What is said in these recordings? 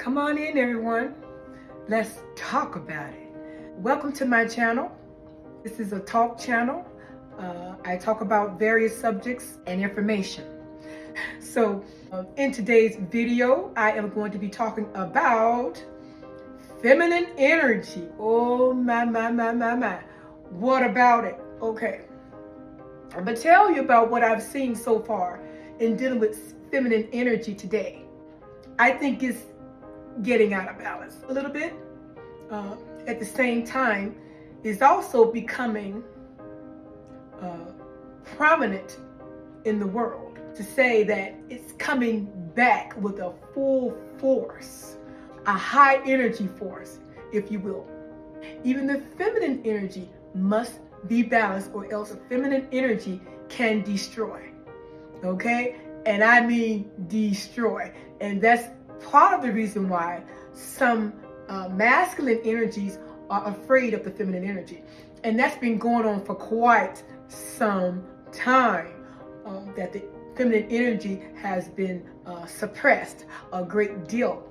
Come on in, everyone. Let's talk about it. Welcome to my channel. This is a talk channel. I talk about various subjects and information. So in today's video, I am going to be talking about feminine energy. Oh my. What about it? Okay. I'm going to tell you about what I've seen so far in dealing with feminine energy today. I think it's getting out of balance a little bit. At the same time, is also becoming prominent in the world to say that it's coming back with a full force, a high energy force, if you will. Even the feminine energy must be balanced, or else a feminine energy can destroy. Okay? And I mean destroy. And that's part of the reason why some masculine energies are afraid of the feminine energy. And that's been going on for quite some time, that the feminine energy has been suppressed a great deal.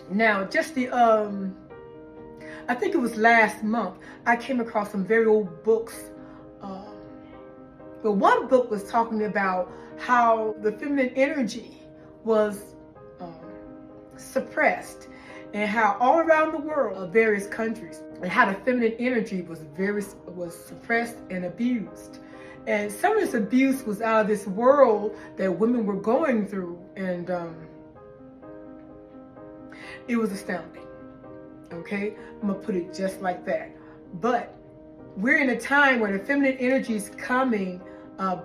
Now, just I think it was last month, I came across some very old books. But one book was talking about how the feminine energy was suppressed, and how all around the world, various countries, and how the feminine energy was suppressed and abused. And some of this abuse was out of this world that women were going through, and it was astounding. Okay, I'm gonna put it just like that. But we're in a time where the feminine energy is coming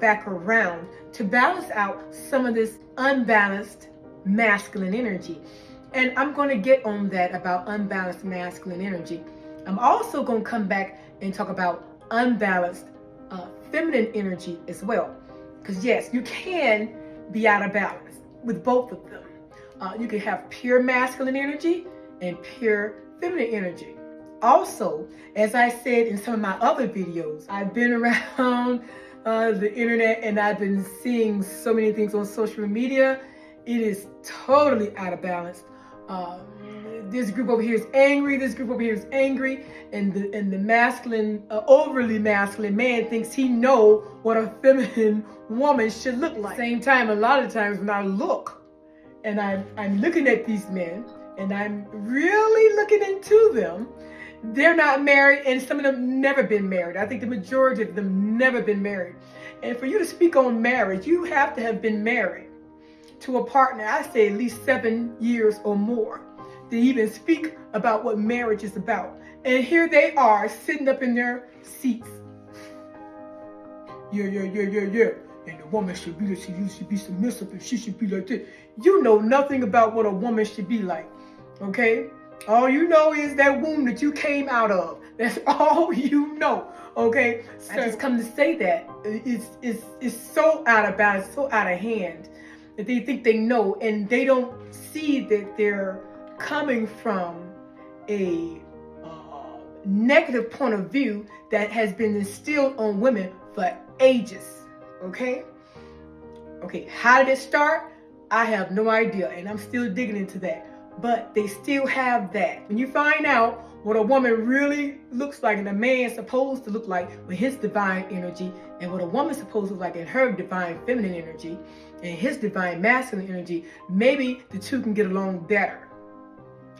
back around to balance out some of this unbalanced masculine energy. And I'm going to get on that about unbalanced masculine energy. I'm also going to come back and talk about unbalanced feminine energy as well. Because yes, you can be out of balance with both of them. You can have pure masculine energy and pure feminine energy. Also, as I said in some of my other videos, I've been around the internet, and I've been seeing so many things on social media. It is totally out of balance. This group over here is angry, this group over here is angry, and the masculine, overly masculine man thinks he know what a feminine woman should look like. At the same time, a lot of times when I look, and I'm looking at these men, and I'm really looking into them, they're not married, and some of them never been married. I think the majority of them never been married. And for you to speak on marriage, you have to have been married to a partner, I say at least 7 years or more, to even speak about what marriage is about. And here they are sitting up in their seats. Yeah. And the woman should be this, she should be submissive, and she should be like this. You know nothing about what a woman should be like, okay? All you know is that womb that you came out of. That's all you know, okay? So I just come to say that it's so out of balance, so out of hand, that they think they know, and they don't see that they're coming from a negative point of view that has been instilled on women for ages, okay? Okay, how did it start? I have no idea, and I'm still digging into that. But they still have that. When you find out what a woman really looks like and a man supposed to look like with his divine energy, and what a woman's supposed to look like in her divine feminine energy and his divine masculine energy, maybe the two can get along better.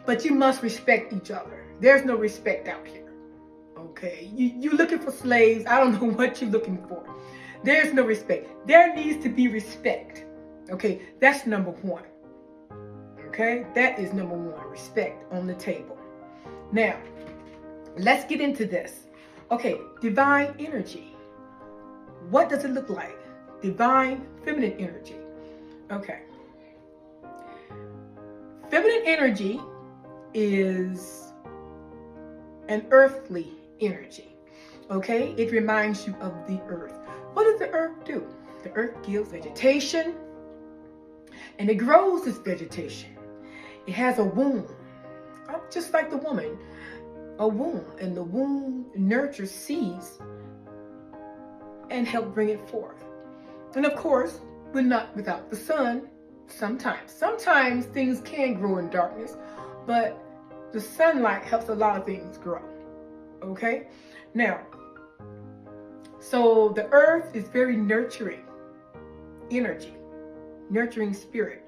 But you must respect each other. There's no respect out here. Okay? You're looking for slaves. I don't know what you're looking for. There's no respect. There needs to be respect. Okay? That's number one. Okay, that is number one, respect on the table. Now, let's get into this. Okay, divine energy. What does it look like? Divine feminine energy. Okay. Feminine energy is an earthly energy. Okay, it reminds you of the earth. What does the earth do? The earth gives vegetation, and it grows this vegetation. It has a womb, just like the woman, a womb, and the womb nurtures seeds and help bring it forth. And of course, we're not without the sun. Sometimes things can grow in darkness, but the sunlight helps a lot of things grow. Okay? Now, so the earth is very nurturing energy, nurturing spirit.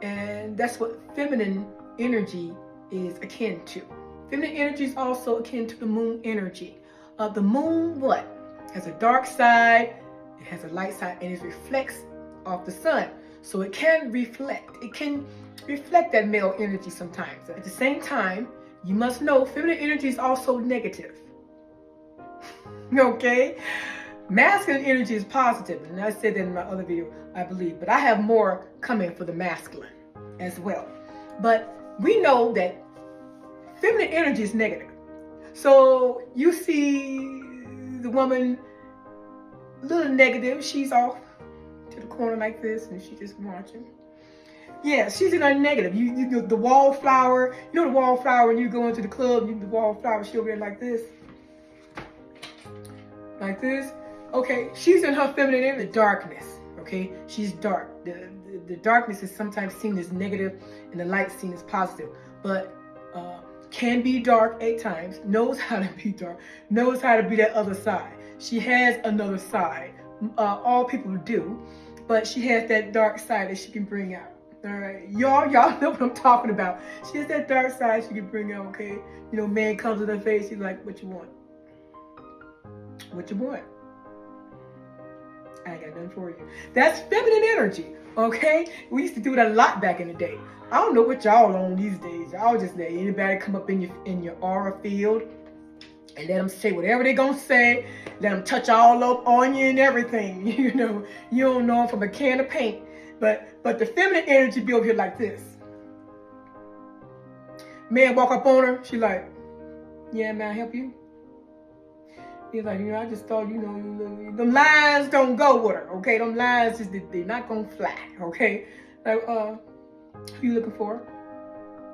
And that's what feminine energy is akin to. Feminine energy is also akin to the moon energy. The moon, what? Has a dark side, it has a light side, and it reflects off the sun. So it can reflect that male energy sometimes. At the same time, you must know feminine energy is also negative. Okay? Masculine energy is positive, and I said that in my other video, I believe. But I have more coming for the masculine as well. But we know that feminine energy is negative. So you see the woman a little negative. She's off to the corner like this, and she's just watching. Yeah, she's in a negative. You the wallflower. You know the wallflower when you go into the club. The wallflower. She over there like this. Like this. Okay, she's in her feminine energy, the darkness. Okay, she's dark. The darkness is sometimes seen as negative, and the light seen as positive. But can be dark at times. Knows how to be dark. Knows how to be that other side. She has another side. All people do, but she has that dark side that she can bring out. All right, y'all know what I'm talking about. She has that dark side she can bring out. Okay, you know, man comes in her face. He's like, "What you want? What you want?" I ain't got nothing for you. That's feminine energy, okay? We used to do it a lot back in the day. I don't know what y'all on these days. Y'all just let anybody come up in your aura field and let them say whatever they gonna say. Let them touch all up on you and everything. You know, you don't know them from a can of paint. But the feminine energy be over here like this. Man walk up on her. She like, "Yeah, may I help you?" He's like, "You know, I just thought, you know, them lines don't go with her, okay? Them lines, just they're not gonna fly, okay? Like, who you looking for?"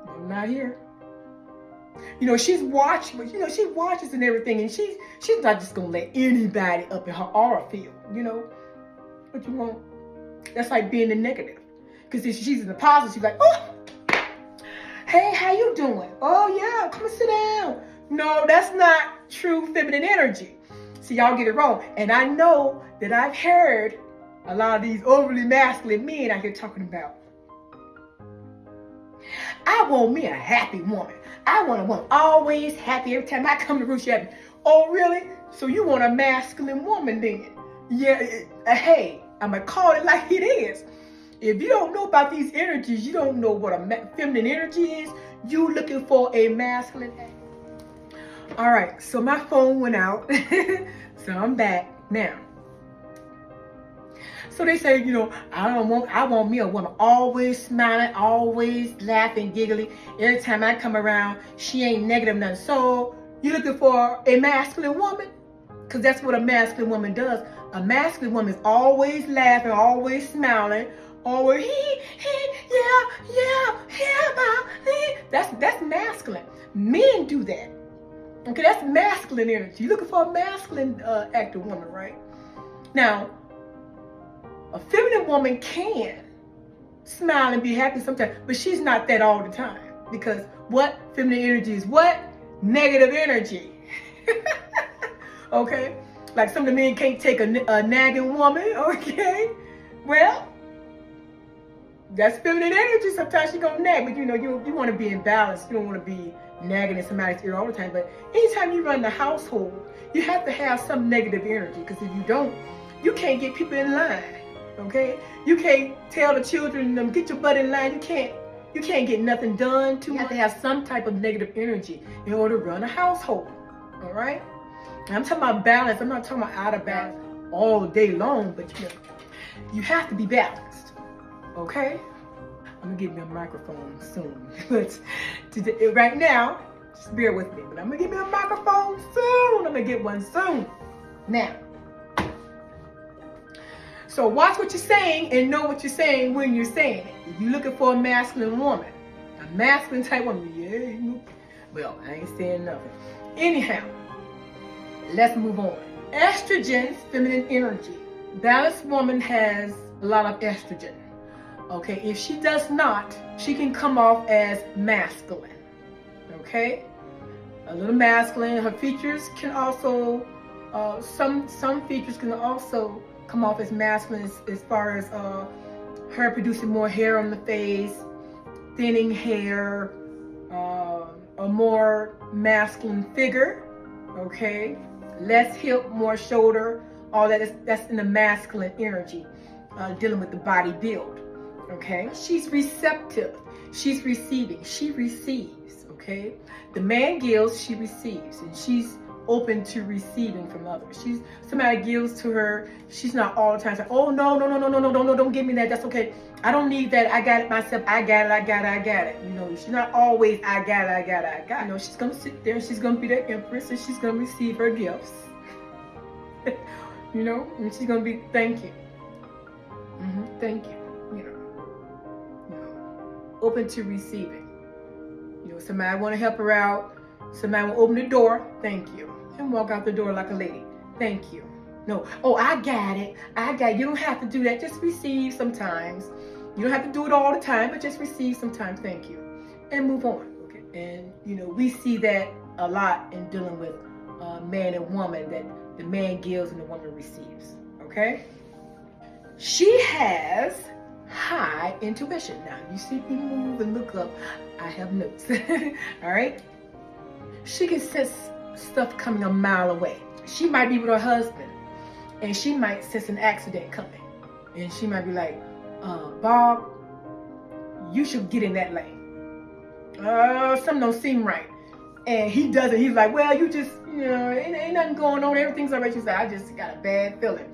"I'm not here." You know, she's watching, but you know, she watches and everything, and she's not just gonna let anybody up in her aura field, you know? "What you want?" That's like being the negative. Because if she's in the positive, she's like, "Oh, hey, how you doing? Oh yeah, come and sit down." No, that's not true feminine energy. See, y'all get it wrong. And I know that I've heard a lot of these overly masculine men out here talking about, "I want me a happy woman. I want a woman always happy. Every time I come to the room, she happy." Oh, really? So you want a masculine woman then? Yeah, hey, I'm going to call it like it is. If you don't know about these energies, you don't know what a feminine energy is, you looking for a masculine. All right, so my phone went out, so I'm back now. So they say, you know, I want me a woman always smiling, always laughing, giggly. Every time I come around, she ain't negative nothing. So you looking for a masculine woman? Because that's what a masculine woman does. A masculine woman is always laughing, always smiling, always yeah, that's masculine. Men do that. Okay, that's masculine energy. You're looking for a masculine active woman, right? Now, a feminine woman can smile and be happy sometimes, but she's not that all the time. Because what feminine energy is what? Negative energy. Okay? Like some of the men can't take a nagging woman, okay? Well, that's feminine energy. Sometimes she's gonna nag, but you know, you want to be in balance. You don't want to be nagging in somebody's ear all the time. But anytime you run the household, you have to have some negative energy, because if you don't, you can't get people in line. Okay? You can't tell the children, get your butt in line. You can't get nothing done. You have to have some type of negative energy in order to run a household. All right? And I'm talking about balance. I'm not talking about out of balance all day long, but you have to be balanced. Okay? I'm gonna get me a microphone soon. But right now, just bear with me. But I'm gonna get me a microphone soon. I'm gonna get one soon. Now, so watch what you're saying and know what you're saying when you're saying it. If you're looking for a masculine woman, a masculine type woman, yeah, well, I ain't saying nothing. Anyhow, let's move on. Estrogen, feminine energy. Balanced woman has a lot of estrogen. Okay, if she does not, she can come off as masculine. Okay, a little masculine. Her features can also, some features can also come off as masculine as far as her producing more hair on the face, thinning hair, a more masculine figure. Okay, less hip, more shoulder. All that's in the masculine energy, dealing with the body build. Okay, she's receptive. She's receiving. She receives. Okay, the man gives, she receives, and she's open to receiving from others. Somebody gives to her. She's not all the time saying, "Oh no, no, no, no, no, no, no, no, don't give me that. That's okay. I don't need that. I got it myself. I got it. I got it. I got it." You know, she's not always, "I got it. I got it. I got it." You know, she's gonna sit there and she's gonna be the empress and she's gonna receive her gifts. You know, and she's gonna be, "Thank you, thank you." You know, open to receiving. You know, somebody want to help her out. Somebody will open the door, "Thank you," and walk out the door like a lady. "Thank you." No, "Oh, I got it. I got it." You don't have to do that. Just receive sometimes. You don't have to do it all the time, but just receive sometimes. "Thank you," and move on. Okay, and you know, we see that a lot in dealing with man and woman, that the man gives and the woman receives. Okay, she has high intuition. Now, you see me move and look up, I have notes. All right. She can sense stuff coming a mile away. She might be with her husband and she might sense an accident coming. And she might be like, "Bob, you should get in that lane. Something don't seem right." And he doesn't. He's like, "Well, you just, you know, ain't nothing going on. Everything's all right." She's like, "I just got a bad feeling."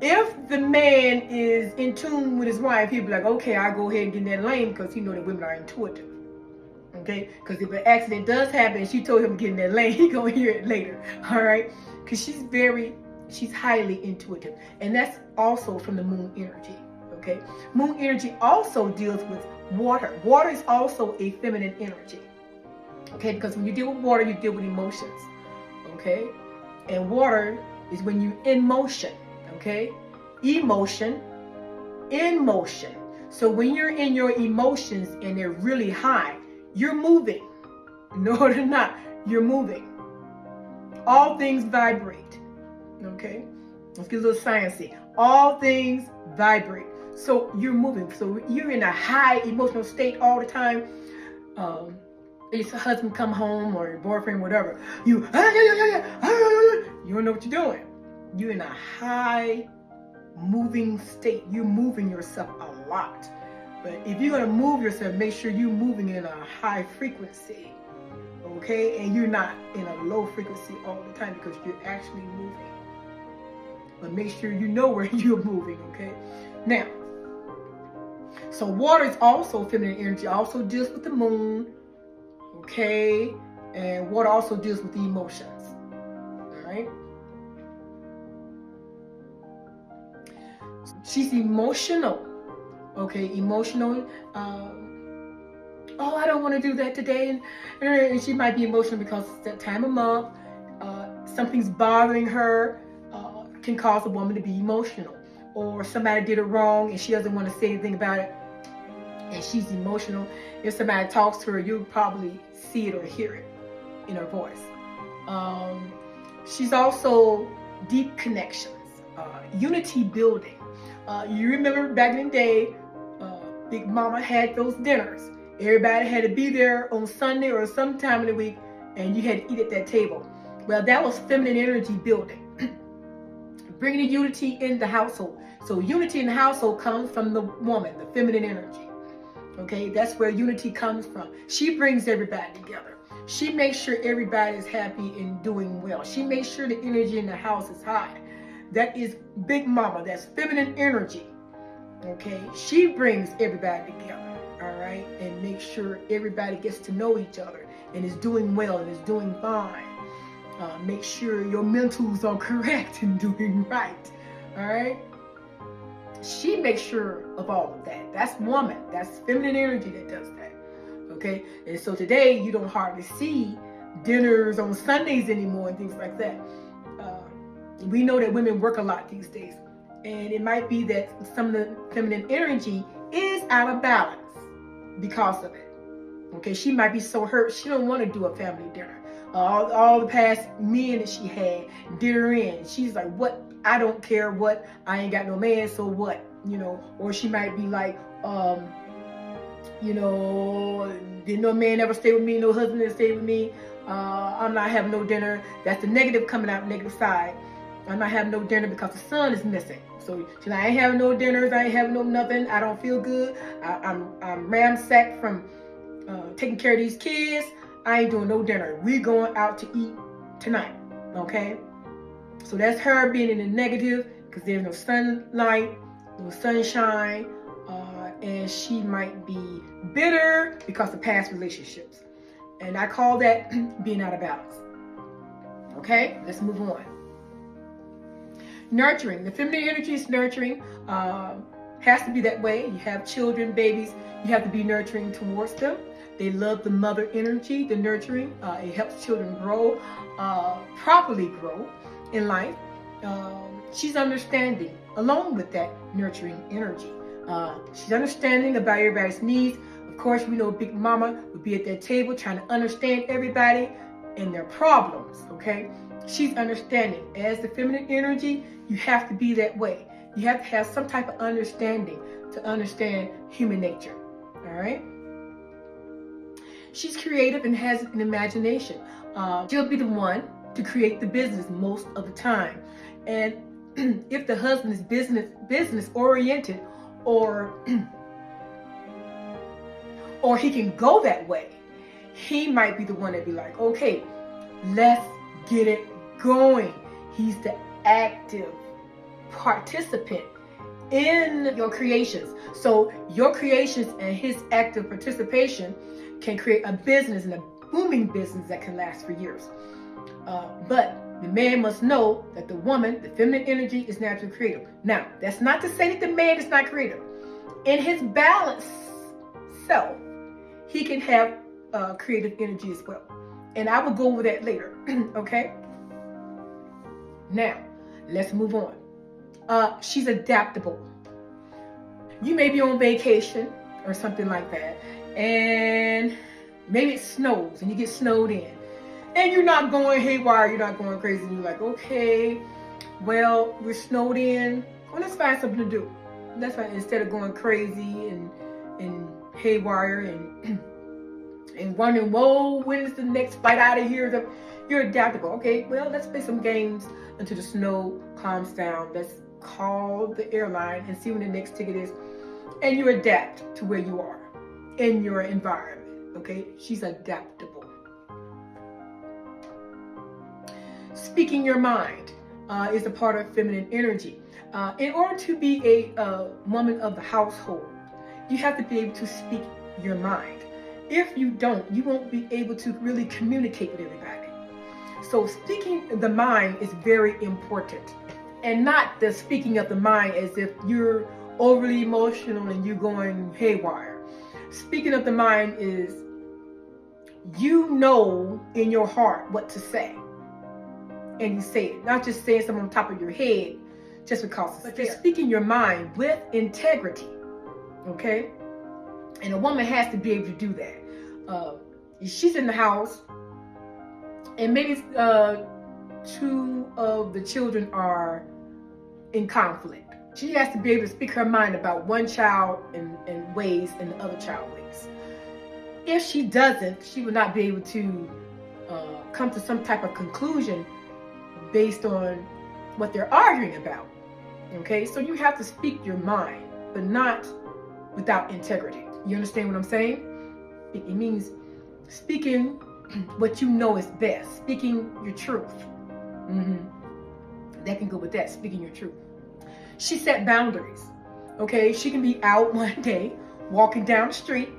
If the man is in tune with his wife, he'll be like, "Okay, I'll go ahead and get in that lane," because he know that women are intuitive. Okay, because if an accident does happen and she told him to get in that lane, he gonna hear it later. All right, because she's highly intuitive, and that's also from the moon energy. Okay, moon energy also deals with water. Water is also a feminine energy. Okay, because when you deal with water, you deal with emotions. Okay, and water is when you're in motion. Okay, emotion, in motion. So when you're in your emotions and they're really high, you're moving. No, they're not. You're moving. All things vibrate. Okay, let's get a little sciencey. All things vibrate. So you're moving. So you're in a high emotional state all the time. Your husband come home or your boyfriend, whatever. You don't know what you're doing. You're in a high moving state. You're moving yourself a lot. But if you're going to move yourself, make sure you're moving in a high frequency. Okay? And you're not in a low frequency all the time, because you're actually moving. But make sure you know where you're moving. Okay? Now, so water is also feminine energy. Also deals with the moon. Okay? And water also deals with the emotions. All right? She's emotional. Okay, emotional. "Oh, I don't want to do that today," and she might be emotional because it's that time of month. Something's bothering her. Can cause a woman to be emotional, or somebody did it wrong and she doesn't want to say anything about it, and she's emotional. If somebody talks to her, you'll probably see it or hear it in her voice. She's also deep connections, unity building. You remember back in the day, Big Mama had those dinners. Everybody had to be there on Sunday or sometime in the week, and you had to eat at that table. Well, that was feminine energy building. Bringing the unity in the household. So unity in the household comes from the woman, the feminine energy. Okay, that's where unity comes from. She brings everybody together. She makes sure everybody is happy and doing well. She makes sure the energy in the house is high. That is Big Mama. That's feminine energy. Okay, she brings everybody together. All right, and make sure everybody gets to know each other and is doing well and is doing fine. Make sure your mentals are correct and doing right. All right. She makes sure of all of that. That's woman. That's feminine energy that does that. Okay. And so today you don't hardly see dinners on Sundays anymore and things like that. We know that women work a lot these days. And it might be that some of the feminine energy is out of balance because of it. Okay, she might be so hurt she don't want to do a family dinner. All the past men that she had did her in. She's like, what? I don't care what. I ain't got no man, so what? You know, or she might be like, you know, did no man ever stay with me, no husband ever stay with me. I'm not having no dinner. That's the negative coming out, negative side. I'm not having no dinner because the son is missing. So she's like, I ain't having no dinners, I ain't having no nothing. I don't feel good. I'm ramsacked from taking care of these kids. I ain't doing no dinner. We going out to eat tonight, okay? So that's her being in the negative because there's no sunlight, no sunshine, and she might be bitter because of past relationships. And I call that being out of balance. Okay, let's move on. Nurturing. The feminine energy is nurturing. Has to be that way. You have children, babies, you have to be nurturing towards them. They love the mother energy, the nurturing. It helps children grow, properly grow in life. She's understanding along with that nurturing energy. She's understanding about everybody's needs. Of course, we know Big Mama would be at that table trying to understand everybody and their problems, okay? She's understanding. As the feminine energy, you have to be that way. You have to have some type of understanding to understand human nature, all right? She's creative and has an imagination. She'll be the one to create the business most of the time. And if the husband is business oriented, or he can go that way, he might be the one that be like, okay, let's get it going. He's the active participant in your creations. So your creations and his active participation can create a business, and a booming business that can last for years. But the man must know that the woman, the feminine energy, is naturally creative. Now, that's not to say that the man is not creative. In his balanced self, he can have creative energy as well. And I will go over that later, okay? Now, let's move on. She's adaptable. You may be on vacation or something like that, and maybe it snows and you get snowed in. And you're not going haywire, you're not going crazy. And you're like, okay, well, we're snowed in. Well, let's find something to do. Let's find, instead of going crazy and haywire and wondering, whoa, when is the next flight out of here? You're adaptable. Okay, well, let's play some games until the snow calms down. Let's call the airline and see when the next ticket is. And you adapt to where you are in your environment. Okay, she's adaptable. Speaking your mind is a part of feminine energy. In order to be a woman of the household, you have to be able to speak your mind. If you don't, you won't be able to really communicate with everybody. So speaking the mind is very important. And not the speaking of the mind as if you're overly emotional and you're going haywire. Speaking of the mind is, you know in your heart what to say. And you say it, not just saying something on top of your head just because it's there. Speaking your mind with integrity, okay? And a woman has to be able to do that. She's in the house, and maybe two of the children are in conflict. She has to be able to speak her mind about one child in ways and the other child ways. If she doesn't, she will not be able to come to some type of conclusion based on what they're arguing about. Okay, so you have to speak your mind, but not without integrity. You understand what I'm saying? It means speaking what you know is best, speaking your truth. That can go with that, speaking your truth. She set boundaries. Okay, she can be out one day, walking down the street.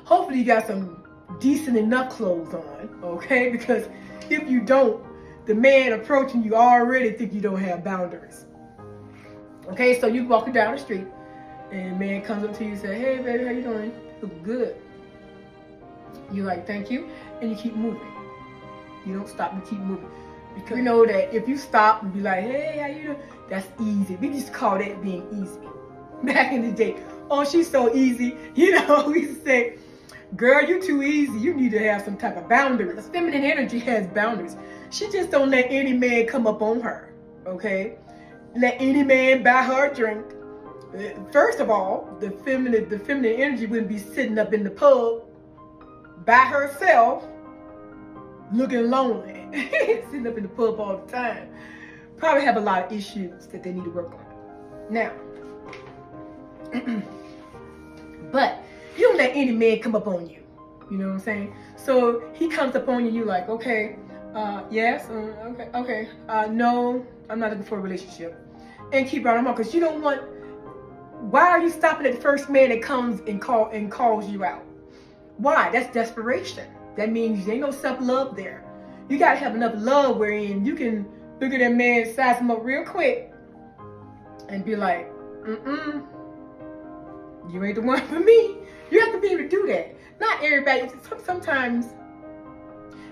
Hopefully you got some decent enough clothes on, okay? Because if you don't, the man approaching you already think you don't have boundaries. Okay, so you walking down the street, and a man comes up to you and says, hey baby, how you doing? Look good. You're like, thank you, and you keep moving. You don't stop, you keep moving. Because you know that if you stop and be like, hey, how you doing? That's easy. We just call that being easy. Back in the day, oh, she's so easy. You know, we used to say, girl, you too easy. You need to have some type of boundaries. The feminine energy has boundaries. She just don't let any man come up on her, okay? Let any man buy her a drink. First of all, the feminine energy wouldn't be sitting up in the pub by herself, looking lonely, sitting up in the pub all the time. Probably have a lot of issues that they need to work on. Now, but you don't let any man come up on you. You know what I'm saying? So he comes up on you, you like, okay, yes, okay, no, I'm not looking for a relationship. And keep right on, because you don't want, why are you stopping at the first man that comes and calls you out? Why? That's desperation. That means there ain't no self-love there. You gotta have enough love wherein you can look at that man, size him up real quick, and be like, you ain't the one for me. You have to be able to do that. Not everybody. Sometimes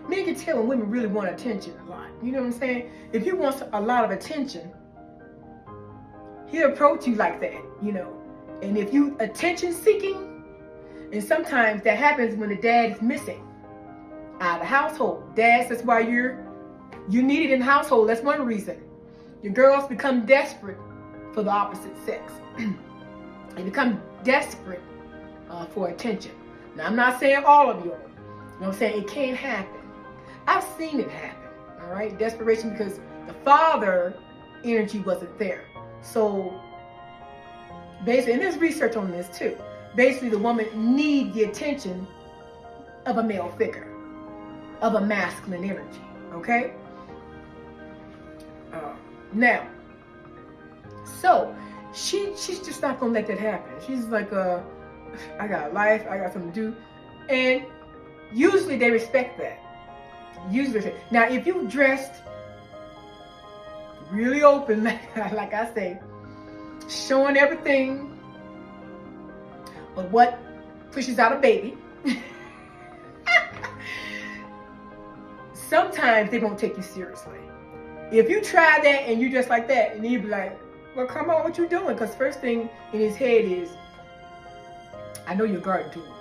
men can tell when women really want attention a lot. You know what I'm saying? If you want a lot of attention, he'll approach you like that, you know. And if you attention seeking, and sometimes that happens when the dad is missing out of the household. Dads, that's why you're needed in the household. That's one reason. Your girls become desperate for the opposite sex. They become desperate for attention. Now, I'm not saying all of you. You know what I'm saying? It can happen. I've seen it happen. All right? Desperation because the father energy wasn't there. So basically, and there's research on this too. Basically, the woman needs the attention of a male figure, of a masculine energy. Okay? Now, so she's just not gonna let that happen. She's like, I got a life, I got something to do, and usually they respect that. Now, if you dressed really open, like I say, showing everything but what pushes out a baby, sometimes they won't take you seriously. If you try that and you dress like that, and you be like, well, come on, what you doing? Because first thing in his head is, I know you're garden tool.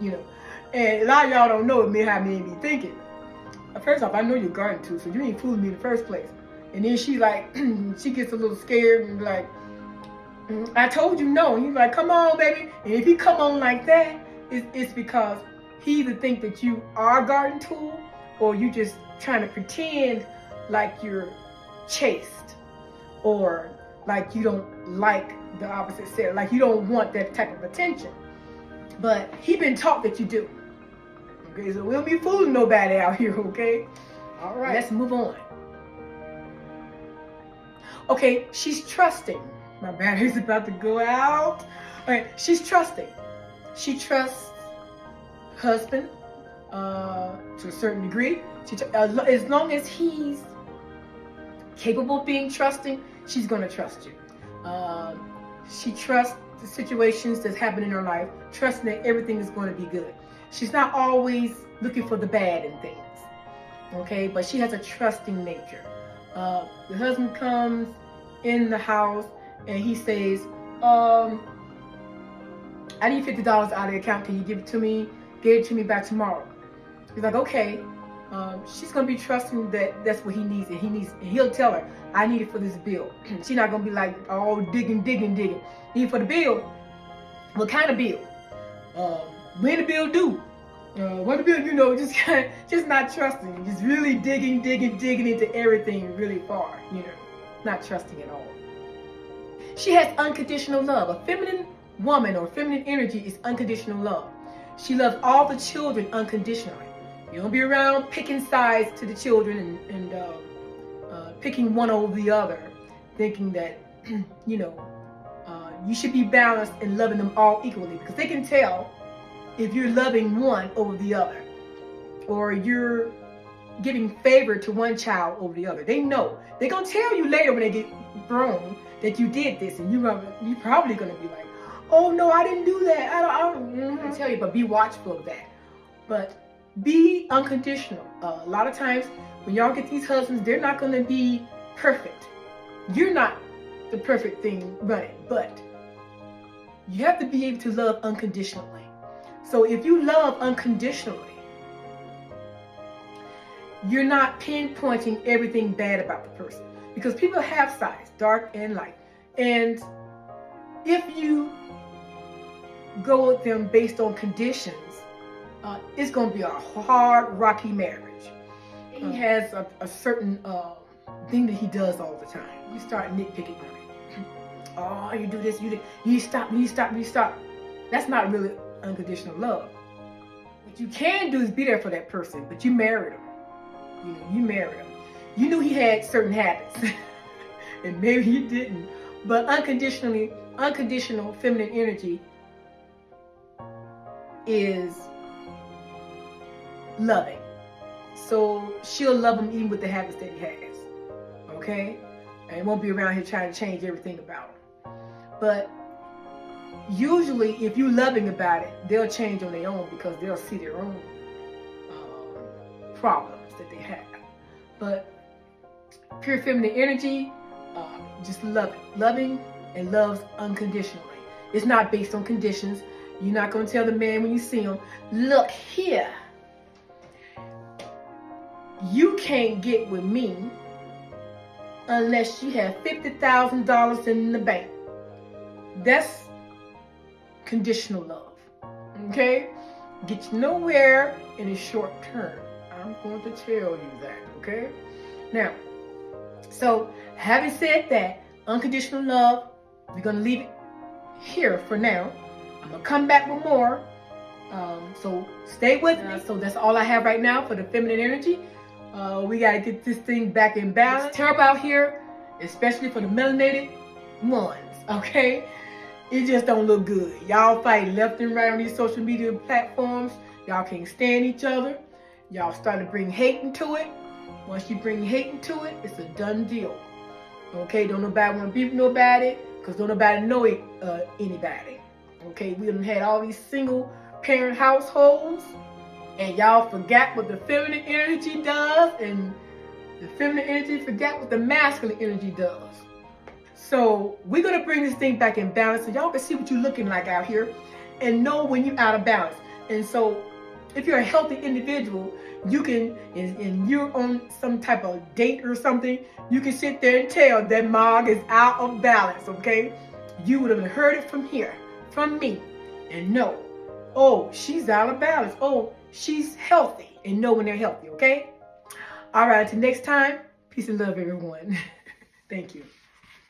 You know, and a lot of y'all don't know how men be thinking. First off, I know you're garden tool, so you ain't fooling me in the first place. And then she like, she gets a little scared and be like, I told you no. And he's like, come on, baby. And if he come on like that, it's because he either think that you are a garden tool, or you just trying to pretend like you're chaste, or like you don't like the opposite sex, like you don't want that type of attention. But he been taught that you do. Okay, so we don't be fooling nobody out here, okay? All right, let's move on. Okay, she's trusting. My battery's about to go out. All right, she's trusting. She trusts husband to a certain degree. As long as he's capable of being trusting, she's going to trust you. She trusts the situations that's happening in her life, trusting that everything is going to be good. She's not always looking for the bad in things, okay? But she has a trusting nature. The husband comes in the house and he says, I need $50 out of the account. Can you give it to me? Get it to me by tomorrow. He's like, okay. She's gonna be trusting that that's what he needs, and he'll tell her, I need it for this bill. She's not gonna be like all digging. Need it for the bill. What kind of bill? When the bill due? What the bill? You know, just not trusting. Just really digging into everything really far. You know, not trusting at all. She has unconditional love. A feminine woman or feminine energy is unconditional love. She loves all the children unconditionally. You don't be around picking sides to the children and picking one over the other, thinking that, you know, you should be balanced and loving them all equally, because they can tell if you're loving one over the other, or you're giving favor to one child over the other. They know. They're going to tell you later when they get grown that you did this, and you're probably going to be like, oh no, I didn't do that. I don't tell you, but be watchful of that. But Be unconditional. A lot of times when y'all get these husbands, they're not going to be perfect. You're not the perfect thing running, but you have to be able to love unconditionally. So if you love unconditionally, you're not pinpointing everything bad about the person, because people have sides, dark and light. And if you go with them based on conditions, it's going to be a hard, rocky marriage. He has a certain thing that he does all the time. You start nitpicking on it. Oh, you do this, you stop. That's not really unconditional love. What you can do is be there for that person, but you married him. You married him. You knew he had certain habits, and maybe he didn't. But unconditional feminine energy is loving. So she'll love him even with the habits that he has. Okay? And it won't be around here trying to change everything about him. But usually, if you're loving about it, they'll change on their own, because they'll see their own problems that they have. But pure feminine energy, just loving and loves unconditionally. It's not based on conditions. You're not going to tell the man when you see him, look here, you can't get with me unless you have $50,000 in the bank. That's conditional love. Okay? Get you nowhere in the short term. I'm going to tell you that. Okay? Now, so having said that, unconditional love, we're going to leave it here for now. I'm going to come back with more. So stay with me. So that's all I have right now for the feminine energy. We got to get this thing back in balance. It's terrible out here, especially for the melanated ones, okay? It just don't look good. Y'all fight left and right on these social media platforms. Y'all can't stand each other. Y'all starting to bring hate into it. Once you bring hate into it, it's a done deal. Okay, don't nobody want to beat nobody, because don't nobody know anybody. Okay, we done had all these single parent households, and y'all forgot what the feminine energy does, and the feminine energy forgot what the masculine energy does. So we're going to bring this thing back in balance, so y'all can see what you're looking like out here and know when you're out of balance. And so if you're a healthy individual, you can, and you're on some type of date or something, you can sit there and tell that Mog is out of balance, okay? You would have heard it from here, from me, and know, oh, she's out of balance. Oh, she's healthy, and know when they're healthy, okay? All right, until next time, peace and love, everyone. Thank you.